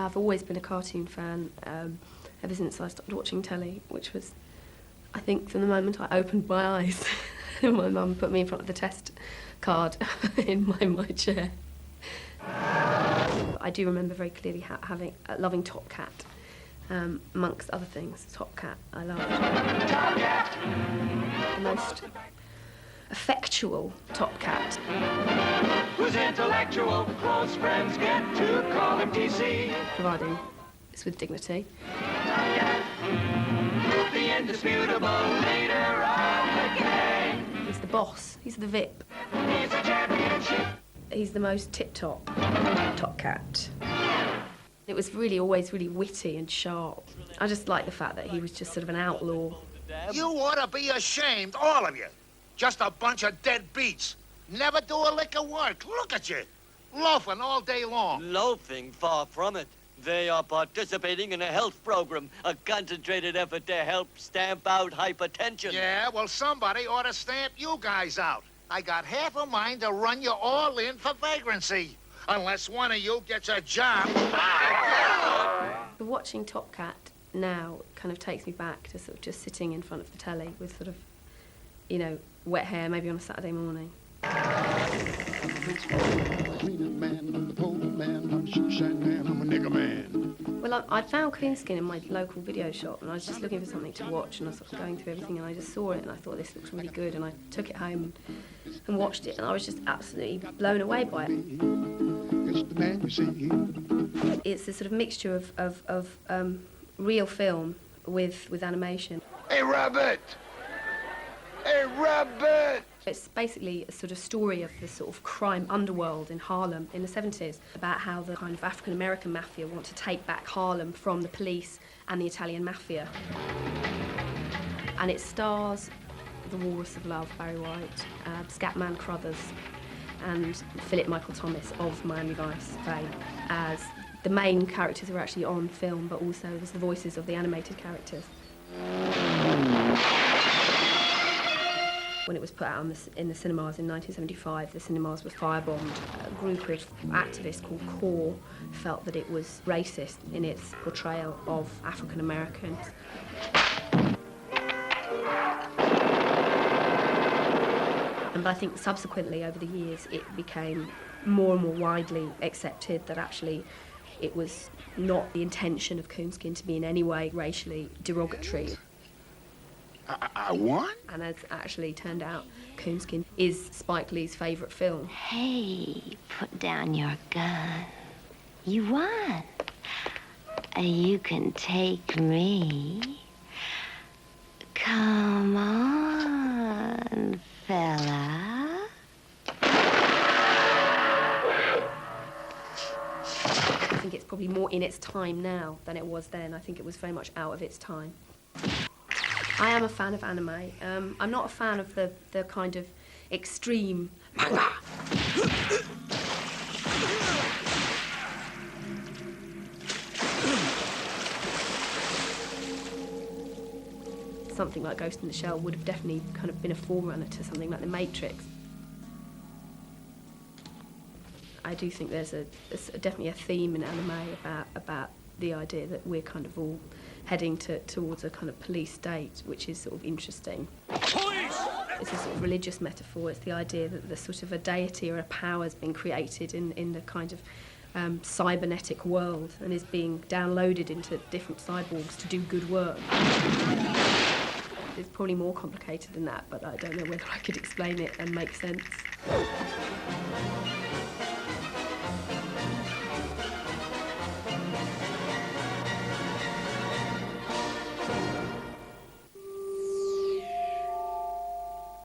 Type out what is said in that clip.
I've always been a cartoon fan ever since I started watching telly, which was, I think, from the moment I opened my eyes. My mum put me in front of the test card in my chair. I do remember very clearly loving Top Cat, amongst other things. Top Cat, I loved. The most effectual Top Cat. Who's intellectual, close friends get to call him TC. Providing it's with dignity. The indisputable leader of the gang. He's the boss, he's the VIP. He's a championship. He's the most tip-top Top Cat. It was really always really witty and sharp. I just like the fact that he was just sort of an outlaw. You ought to be ashamed, all of you. Just a bunch of dead beats. Never do a lick of work. Look at you. Loafing all day long. Loafing? Far from it. They are participating in a health program, a concentrated effort to help stamp out hypertension. Yeah, well, somebody ought to stamp you guys out. I got half a mind to run you all in for vagrancy. Unless one of you gets a job. Watching Top Cat now kind of takes me back to sort of just sitting in front of the telly with sort of, you know, wet hair, maybe on a Saturday morning. Well, I found Coonskin in my local video shop, and I was just looking for something to watch, and I was sort of going through everything, and I just saw it, and I thought, this looks really good, and I took it home and watched it, and I was just absolutely blown away by it. It's a sort of mixture of real film with animation. Hey, Rabbit! Hey, Rabbit! It's basically a sort of story of the sort of crime underworld in Harlem in the 70s, about how the kind of African-American mafia want to take back Harlem from the police and the Italian mafia. And it stars the Walrus of Love, Barry White, Scatman Crothers, and Philip Michael Thomas of Miami Vice fame, as the main characters are actually on film, but also there's the voices of the animated characters. When it was put out in the cinemas in 1975, the cinemas were firebombed. A group of activists called CORE felt that it was racist in its portrayal of African Americans. But I think subsequently, over the years, it became more and more widely accepted that actually it was not the intention of Coonskin to be in any way racially derogatory. I won? And as actually turned out, Coonskin is Spike Lee's favourite film. Hey, put down your gun. You won. You can take me. Come on, fella. I think it's probably more in its time now than it was then. I think it was very much out of its time. I am a fan of anime. I'm not a fan of the kind of extreme manga. Something like Ghost in the Shell would have definitely kind of been a forerunner to something like The Matrix. I do think there's definitely a theme in anime about the idea that we're kind of all heading towards a kind of police state, which is sort of interesting. Police! It's a sort of religious metaphor. It's the idea that the sort of a deity or a power has been created in the kind of cybernetic world and is being downloaded into different cyborgs to do good work. It's probably more complicated than that, but I don't know whether I could explain it and make sense.